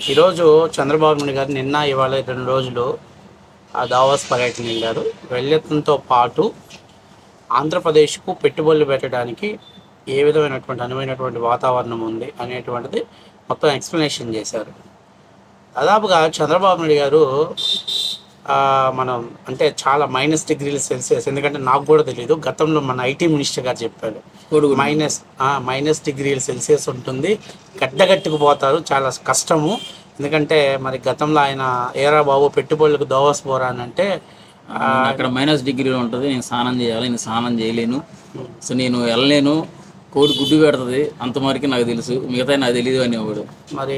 ఈరోజు చంద్రబాబు నాయుడు గారు నిన్న ఇవాళ 2 రోజులు ఆ దావోస్ పర్యటన వెళ్ళారు. వెళ్ళడంతో పాటు ఆంధ్రప్రదేశ్కు పెట్టుబడులు పెట్టడానికి ఏ విధమైనటువంటి అనువైనటువంటి వాతావరణం ఉంది అనేటువంటిది మొత్తం ఎక్స్ప్లెనేషన్ చేశారు. దాదాపుగా చంద్రబాబు నాయుడు గారు మనం అంటే చాలా -°C, ఎందుకంటే నాకు కూడా తెలియదు. గతంలో మన ఐటీ మినిస్టర్ గారు చెప్పాడు -°C ఉంటుంది, గడ్డగట్టుకుపోతారు, చాలా కష్టము. ఎందుకంటే మరి గతంలో ఆయన ఏరా బాబు పెట్టుబడులకు దోవస్ పోరా అని అంటే అక్కడ -°C ఉంటుంది, నేను స్నానం చేయాలి, నేను స్నానం చేయలేను, సో నేను వెళ్ళలేను, కోడి గుడ్డు పెడుతుంది, అంతవరకు నాకు తెలుసు, మిగతా నాకు తెలియదు అనేవాడు. మరి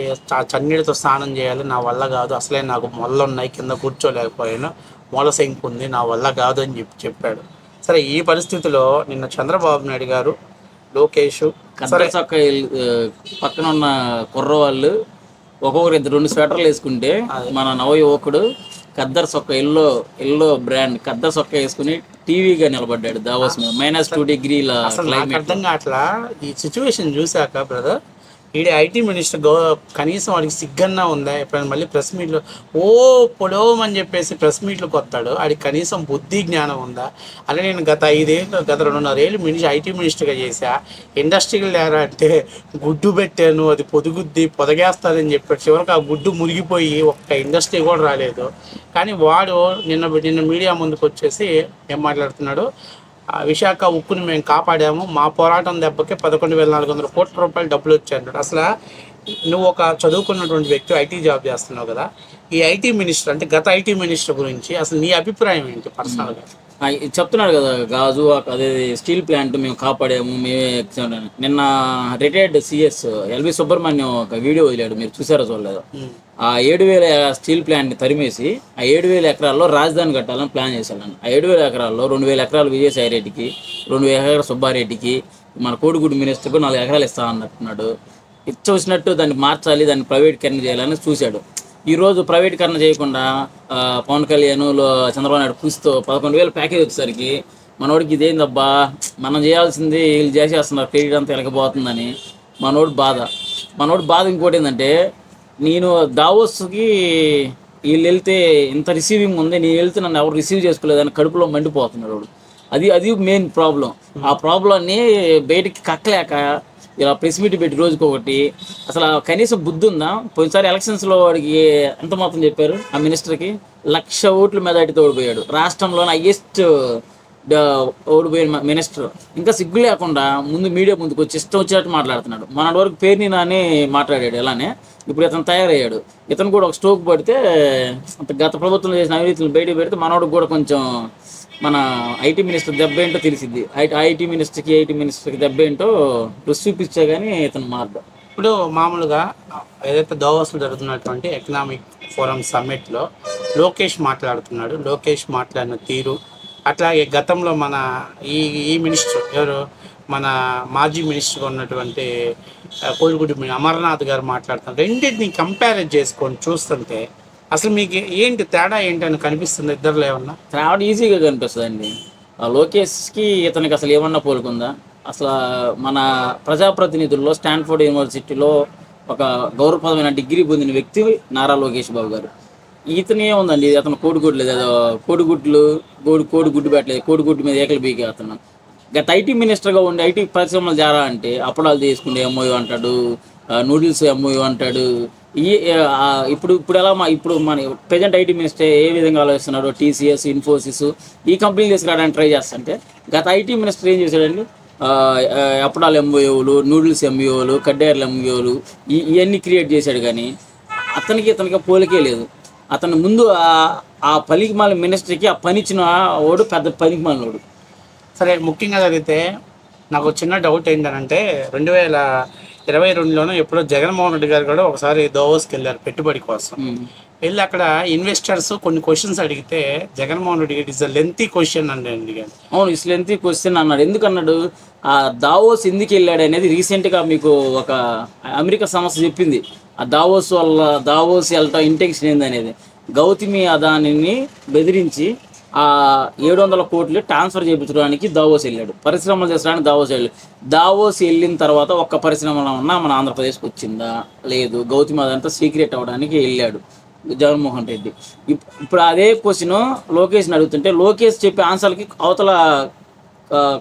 చన్నీటితో స్నానం చేయాలి, నా వల్ల కాదు, అసలే నాకు మొళ్ళు ఉన్నాయి, కింద కూర్చోలేకపోయాను, మూల శంకు ఉంది, నా వల్ల కాదు అని చెప్పాడు. సరే, ఈ పరిస్థితిలో నిన్న చంద్రబాబు నాయుడు గారు, లోకేష్ సరే చక్క పక్కన ఉన్న కుర్ర వాళ్ళు ఒక్కొక్కరు 2 స్వెటర్లు వేసుకుంటే మన నవ యువకుడు ఖద్దర్ సొక్క ఎల్లో బ్రాండ్ ఖద్దర్ సొక్క వేసుకుని టీవీగా నిలబడ్డాడు దావోస్ మీద -2°. అసలు నాకు అర్థం కావట్లా ఈ సిచ్యువేషన్ చూశాక బ్రదర్. ఈడ ఐటీ మినిస్టర్ కనీసం వాడికి సిగ్గన్నా ఉందా? ఎప్పుడైనా మళ్ళీ ప్రెస్ మీట్లో పొడవమని చెప్పేసి ప్రెస్ మీట్లకు వస్తాడు, వాడికి కనీసం బుద్ధి జ్ఞానం ఉందా? అలా నేను గత 2.5 ఏళ్ళు ఐటీ మినిస్టర్గా చేశా, ఇండస్ట్రీకి లేరా అంటే గుడ్డు పెట్టాను, అది పొదగేస్తుందని చెప్పాడు. చివరికి ఆ గుడ్డు మురిగిపోయి ఒక్క ఇండస్ట్రీ కూడా రాలేదు. కానీ వాడు నిన్న మీడియా ముందుకు వచ్చేసి ఏం మాట్లాడుతున్నాడు? విశాఖ ఉక్కుని మేము కాపాడాము, మా పోరాటం దెబ్బకి 11,400 కోట్ల రూపాయలు డబ్బులు వచ్చాయంటాడు. అసలు నువ్వు ఒక చదువుకున్నటువంటి వ్యక్తి, ఐటీ జాబ్ చేస్తున్నావు కదా, ఈ ఐటీ మినిస్టర్ అంటే గత ఐటీ మినిస్టర్ గురించి అసలు నీ అభిప్రాయం ఏంటి పర్సనల్గా? చెప్తున్నాడు కదా, గాజు అదే స్టీల్ ప్లాంట్ మేము కాపాడాము, మేమే. నిన్న రిటైర్డ్ సిఎస్ ఎల్వి సుబ్రహ్మణ్యం ఒక వీడియో వదిలాడు, మీరు చూసారో చూడలేదు? ఆ 7,000 స్టీల్ ప్లాంట్ని తరిమేసి ఆ 7,000 ఎకరాల్లో రాజధాని కట్టాలని ప్లాన్ చేశాడు. ఆ 7,000 ఎకరాల్లో 2,000 ఎకరాలు విజయసాయి రెడ్డికి, 2,000 ఎకరాలు సుబ్బారెడ్డికి, మన కోడిగుడ్డు మినిస్టర్కు 4 ఎకరాలు ఇస్తా అన్నట్టున్నాడు. చూసినట్టు దాన్ని మార్చాలి, దాన్ని ప్రైవేటీకరణ చేయాలని చూశాడు. ఈరోజు ప్రైవేటీకరణ చేయకుండా పవన్ కళ్యాణ్ చంద్రబాబు నాయుడు పూసితో 11,000 ప్యాకేజ్ వచ్చేసరికి మనోడికి ఇదేందబ్బా, మనం చేయాల్సింది వీళ్ళు చేసేస్తున్నారు, క్రెడిట్ అంతా వెళ్ళకపోతుందని మనోడు బాధ. ఇంకోటి ఏంటంటే, నేను దావోస్కి వీళ్ళు వెళ్తే ఇంత రిసీవింగ్ ఉంది, నేను వెళ్తే నన్ను ఎవరు రిసీవ్ చేసుకోలేదని కడుపులో మండిపోతున్నాడు వాడు. అది మెయిన్ ప్రాబ్లం. ఆ ప్రాబ్లంని బయటికి కక్కలేక ఇలా ప్రెస్ మీట్ పెట్టి రోజుకొకటి. అసలు కనీసం బుద్ధి ఉందా? పోయినసారి ఎలక్షన్స్లో వాడికి ఎంత మొత్తం చెప్పారు ఆ మినిస్టర్కి? 1,00,000 ఓట్ల మెజార్టీతో ఓడిపోయాడు. రాష్ట్రంలోని హైయెస్ట్ ఓడిపోయిన మినిస్టర్. ఇంకా సిగ్గు లేకుండా ముందు మీడియా ముందుకు వచ్చి ఇష్టం వచ్చినట్టు మాట్లాడుతున్నాడు. మన వరకు పేరుని అని మాట్లాడాడు. ఇలానే ఇప్పుడు ఇతను తయారయ్యాడు. ఇతను కూడా ఒక స్ట్రోక్ పడితే గత ప్రభుత్వం చేసిన అవినీతిని బయట పెడితే మనోడికి కూడా కొంచెం మన ఐటీ మినిస్టర్ దెబ్బ ఏంటో తెలిసిద్ది. ఐటీ మినిస్టర్కి దెబ్బ ఏంటో రుచి చూపించా కానీ ఇతను మారడం. ఇప్పుడు మామూలుగా ఏదైతే దావోస్లో జరుగుతున్నటువంటి ఎకనామిక్ ఫోరం సమ్మిట్లో లోకేష్ మాట్లాడుతున్నాడు. లోకేష్ మాట్లాడిన తీరు, అట్లాగే గతంలో మన ఈ మినిస్టర్ ఎవరు, మన మాజీ మినిస్టర్గా ఉన్నటువంటి కోడిగుడ్డు అమర్నాథ్ గారు మాట్లాడుతున్నారు. రెండింటిని కంపేర్ చేసుకొని చూస్తుంటే అసలు మీకు ఏంటి తేడా ఏంటి అని కనిపిస్తుంది? ఇద్దరులో ఏమన్నా తేడా ఈజీగా కనిపిస్తుంది అండి. లోకేష్కి ఇతనికి అసలు ఏమన్నా పోలుకుందా? అసలు మన ప్రజాప్రతినిధుల్లో స్టాన్ఫోర్డ్ యూనివర్సిటీలో ఒక గౌరవప్రదమైన డిగ్రీ పొందిన వ్యక్తి నారా లోకేష్ బాబు గారు. ఇతను ఏముందండి, అతను కోడిగుడ్డు లేదు, ఏదో కోడిగుడ్డు పెట్టలేదు, కోడిగుడ్డు మీద ఏకలు బీకే అతను. గత ఐటీ మినిస్టర్గా ఉండి ఐటీ పరిశ్రమలు జారా అంటే అప్పడాలు తీసుకుంటే ఎంఓయూ అంటాడు, నూడిల్స్ ఎంఓయూ అంటాడు. ఇప్పుడు ఎలా ఇప్పుడు మన ప్రజెంట్ ఐటీ మినిస్టర్ ఏ విధంగా ఆలోచిస్తున్నాడు? టీసీఎస్, ఇన్ఫోసిస్ ఈ కంపెనీలు తీసుకురావడానికి ట్రై చేస్తుంటే గత ఐటీ మినిస్టర్ ఏం చేశాడండి? అప్పడాలు ఎంఓయూలు, నూడిల్స్ ఎంఓయూలు, కడ్డేర్ల ఎంఓయూలు ఇవన్నీ క్రియేట్ చేశాడు. కానీ ఇతనికి పోలికే లేదు. అతను ముందు ఆ పలికిమాల మినిస్టర్కి ఆ పనిచ్చిన వాడు పెద్ద పలికిమాలినోడు. సరే, ముఖ్యంగా జరిగితే నాకు చిన్న డౌట్ ఏంటంటే 2022లోనూ ఎప్పుడో జగన్మోహన్ రెడ్డి గారు కూడా ఒకసారి దావోస్కి వెళ్ళారు పెట్టుబడి కోసం. వెళ్ళి అక్కడ ఇన్వెస్టర్స్ కొన్ని క్వశ్చన్స్ అడిగితే జగన్మోహన్ రెడ్డి గారు ఇస్ అ లెంతీ క్వశ్చన్ అండి అడిగాను. అవును, ఇస్ లెంతీ క్వశ్చన్ అన్నాడు. ఎందుకు అన్నాడు? ఆ దావోస్ ఎందుకు వెళ్ళాడు అనేది రీసెంట్గా మీకు ఒక అమెరికా సంస్థ చెప్పింది. ఆ దావోస్ వెళ్ళటం ఇంటెన్షన్ ఏందనేది. గౌతమి అదానిని బెదిరించి ఆ 700 కోట్లు ట్రాన్స్ఫర్ చేయించడానికి దావోస్ వెళ్ళాడు, పరిశ్రమలు చేసడానికి దావోస్ వెళ్ళాడు. దావోస్ వెళ్ళిన తర్వాత ఒక్క పరిశ్రమలో ఉన్నా మన ఆంధ్రప్రదేశ్కి వచ్చిందా? లేదు. గౌతమ్ అదంతా సీక్రెట్ అవ్వడానికి వెళ్ళాడు జగన్మోహన్ రెడ్డి. ఇప్పుడు అదే క్వశ్చన్ లోకేష్ని అడుగుతుంటే లోకేష్ చెప్పే ఆన్సర్లకి అవతల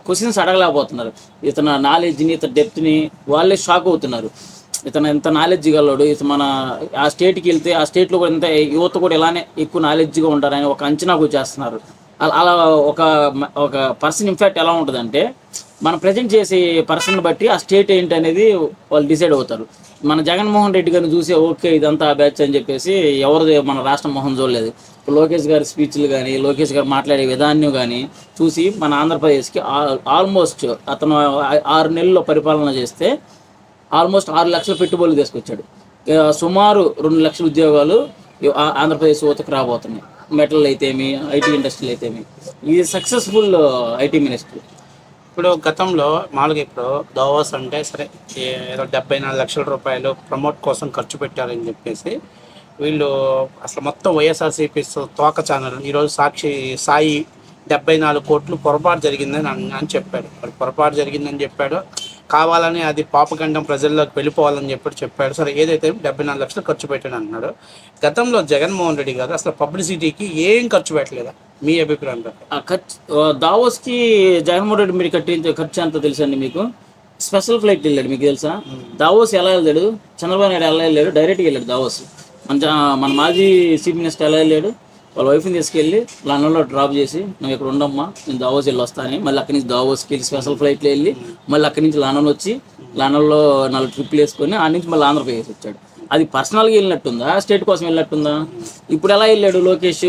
క్వశ్చన్స్ అడగలేకపోతున్నారు. ఇతని నాలెడ్జ్ని, ఇతని డెప్త్ని వాళ్ళే షాక్ అవుతున్నారు. ఇతను ఎంత నాలెడ్జ్ గలవాడు, ఇతను మన ఆ స్టేట్కి వెళ్తే ఆ స్టేట్లో కూడా ఎంత యువత కూడా ఇలానే ఎక్కువ నాలెడ్జ్గా ఉంటారని ఒక అంచనాకు వచ్చేస్తున్నారు. అలా ఒక ఒక పర్సన్ ఇన్ఫ్యాక్ట్ ఎలా ఉంటుందంటే మనం ప్రజెంట్ చేసే పర్సన్ బట్టి ఆ స్టేట్ ఏంటి అనేది వాళ్ళు డిసైడ్ అవుతారు. మన జగన్మోహన్ రెడ్డి గారిని చూసి ఓకే ఇదంతా బ్యాచ్ అని చెప్పేసి ఎవరిది మన రాష్ట్ర మొహం చూడలేదు. లోకేష్ గారి స్పీచ్లు కానీ, లోకేష్ గారు మాట్లాడే విధానం కానీ చూసి మన ఆంధ్రప్రదేశ్కి ఆల్మోస్ట్ అతను 6 నెలల్లో పరిపాలన చేస్తే ఆల్మోస్ట్ 6 లక్షల పెట్టుబడులు తీసుకొచ్చాడు. సుమారు 2 లక్షల ఉద్యోగాలు ఆంధ్రప్రదేశ్ యువతకు రాబోతున్నాయి. మెటల్ అయితేమి, ఐటీ ఇండస్ట్రీలు అయితేమి. ఇది సక్సెస్ఫుల్ ఐటీ మినిస్ట్రీ. ఇప్పుడు గతంలో మామూలుగా ఇప్పుడు దావోస్ అంటే సరే ఏదో 74 లక్షల రూపాయలు ప్రమోట్ కోసం ఖర్చు పెట్టారని చెప్పేసి వీళ్ళు అసలు మొత్తం వైఎస్ఆర్సీపీ తోక ఛానల్ ఈరోజు సాయి 74 కోట్లు పొరపాటు జరిగిందని అని చెప్పాడు. మరి పొరపాటు జరిగిందని చెప్పాడు, కావాలని అది పాపగండం ప్రజల్లోకి వెళ్ళిపోవాలని చెప్పాడు. సరే ఏదైతే 74 లక్షలు ఖర్చు పెట్టాడు అంటున్నాడు. గతంలో జగన్మోహన్ రెడ్డి గారు అసలు పబ్లిసిటీకి ఏం ఖర్చు పెట్టలేదా? మీ అభిప్రాయం దావోస్కి జగన్మోహన్ రెడ్డి మీరు ఖర్చు ఎంత తెలుసండి మీకు? స్పెషల్ ఫ్లైట్ వెళ్ళాడు, మీకు తెలుసా? దావోస్ ఎలా వెళ్ళాడు? చంద్రబాబు నాయుడు ఎలా వెళ్ళాడు? డైరెక్ట్గా వెళ్ళాడు దావోస్. మన మాజీ చీఫ్ మినిస్టర్ ఎలా వెళ్ళాడు? వాళ్ళ వైఫ్ని తీసుకెళ్ళి లండన్లో డ్రాప్ చేసి నువ్వు ఇక్కడ ఉండమ్మా, నేను దావోస్ వెళ్ళి వస్తాను, మళ్ళీ అక్కడి నుంచి దావోస్కి వెళ్ళి స్పెషల్ ఫ్లైట్లో వెళ్ళి మళ్ళీ అక్కడి నుంచి లండన్ వచ్చి లండన్లో 4 ట్రిప్లు వేసుకొని ఆ నుంచి మళ్ళీ ఆంధ్రప్రదేశ్ వచ్చాడు. అది పర్సనల్గా వెళ్ళినట్టుందా, స్టేట్ కోసం వెళ్ళినట్టుందా? ఇప్పుడు ఎలా వెళ్ళాడు లోకేష్?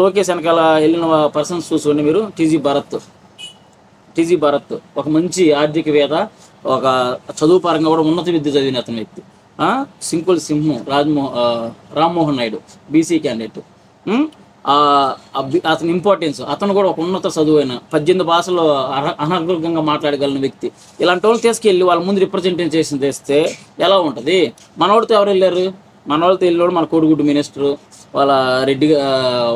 లోకేష్ వెనకాల వెళ్ళిన పర్సన్స్ చూసుకోండి మీరు. టీజీ భరత్ ఒక మంచి ఆర్థికవేత్త, ఒక చదువు పరంగా కూడా ఉన్నత విద్య చదివిన అతని వ్యక్తి. సింకుల్ సింహం రామ్మోహన్ నాయుడు బీసీ క్యాండిడేట్. అతని ఇంపార్టెన్స్, అతను కూడా ఒక ఉన్నత చదువైన 18 భాషల్లో అనర్గళంగా మాట్లాడగలిగిన వ్యక్తి. ఇలాంటి వాళ్ళు తీసుకెళ్ళి వాళ్ళ ముందు రిప్రజెంటేషన్ చేస్తే ఎలా ఉంటుంది? మనవాడితో ఎవరు వెళ్ళారు? మనవాళ్ళతో వెళ్ళాడు మన కోడిగుడ్డు మినిస్టరు, వాళ్ళ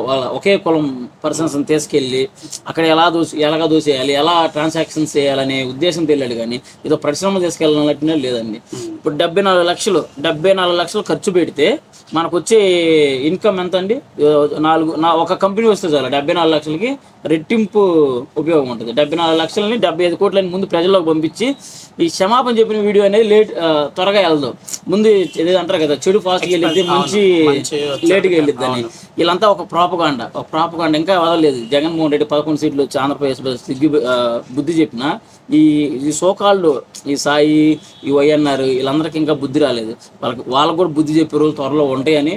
వాళ్ళ ఒకే కులం పర్సన్స్ని తీసుకెళ్ళి అక్కడ ఎలాగా దూసేయాలి, ఎలా ట్రాన్సాక్షన్స్ చేయాలనే ఉద్దేశంతో వెళ్ళాడు. కానీ ఏదో పరిశ్రమ తీసుకెళ్ళాలన్నట్టునే లేదండి. ఇప్పుడు 74 లక్షలు ఖర్చు పెడితే మనకు వచ్చే ఇన్కమ్ ఎంత అండి? ఒక కంపెనీ వస్తే చాలు 74 లక్షలకి రెట్టింపు ఉపయోగం ఉంటుంది. 74 లక్షలని 75 కోట్లని ముందు ప్రజల్లోకి పంపించి ఈ క్షమాపణ చెప్పిన వీడియో అనేది త్వరగా వెళ్దాం. ముందు ఏదో అంటారు కదా, చెడు ఫాస్ట్గా వెళ్ళిద్ది, మంచి లేట్గా వెళ్ళిద్ది అని. వీళ్ళంతా ఒక ప్రాపగాండ ఇంకా వదలలేదు. జగన్మోహన్ రెడ్డి 11 సీట్లు వచ్చి ఆంధ్రప్రదేశ్లో బుద్ధి చెప్పిన ఈ సోకాళ్ళు ఈ సాయి, ఈ వైఎన్ఆర్ వీళ్ళందరికీ ఇంకా బుద్ధి రాలేదు. వాళ్ళకు కూడా బుద్ధి చెప్పే రోజులు త్వరలో ఉంటాయని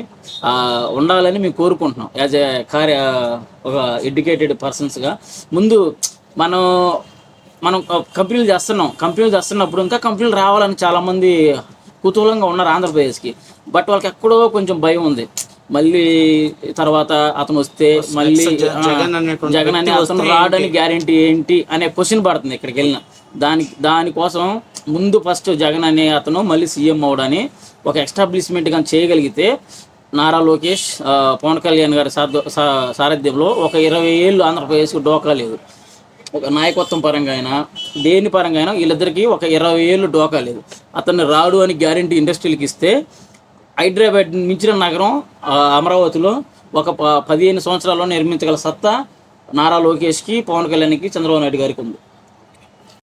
ఉండాలని మేము కోరుకుంటున్నాం. యాజ్ ఏ ఒక ఎడ్యుకేటెడ్ పర్సన్స్గా ముందు మనం కంపెనీలు చేస్తున్నప్పుడు ఇంకా కంపెనీలు రావాలని చాలామంది కుతూహలంగా ఉన్నారు ఆంధ్రప్రదేశ్కి. బట్ వాళ్ళకి ఎక్కడో కొంచెం భయం ఉంది. మళ్ళీ తర్వాత అతను వస్తే మళ్ళీ జగన్ అనే అతను రావడానికి గ్యారెంటీ ఏంటి అనే క్వశ్చన్ పడుతుంది ఇక్కడికి వెళ్ళిన. దానికోసం ముందు ఫస్ట్ జగన్ అనే అతను మళ్ళీ సీఎం అవడాన్ని ఒక ఎస్టాబ్లిష్మెంట్ కానీ చేయగలిగితే నారా లోకేష్, పవన్ కళ్యాణ్ గారి సారథ్యంలో ఒక 20 ఏళ్ళు ఆంధ్రప్రదేశ్కి డోకా లేదు. ఒక నాయకత్వం పరంగా అయినా దేని పరంగా అయినా వీళ్ళిద్దరికీ ఒక 20 ఏళ్ళు డోకా లేదు. అతన్ని రాడు అని గ్యారెంటీ ఇండస్ట్రీలకు ఇస్తే హైదరాబాద్ మించిన నగరం అమరావతిలో ఒక 15 సంవత్సరాల్లో నిర్మించగల సత్తా నారా లోకేష్కి, పవన్ కళ్యాణ్కి, చంద్రబాబు నాయుడు గారికి ఉంది.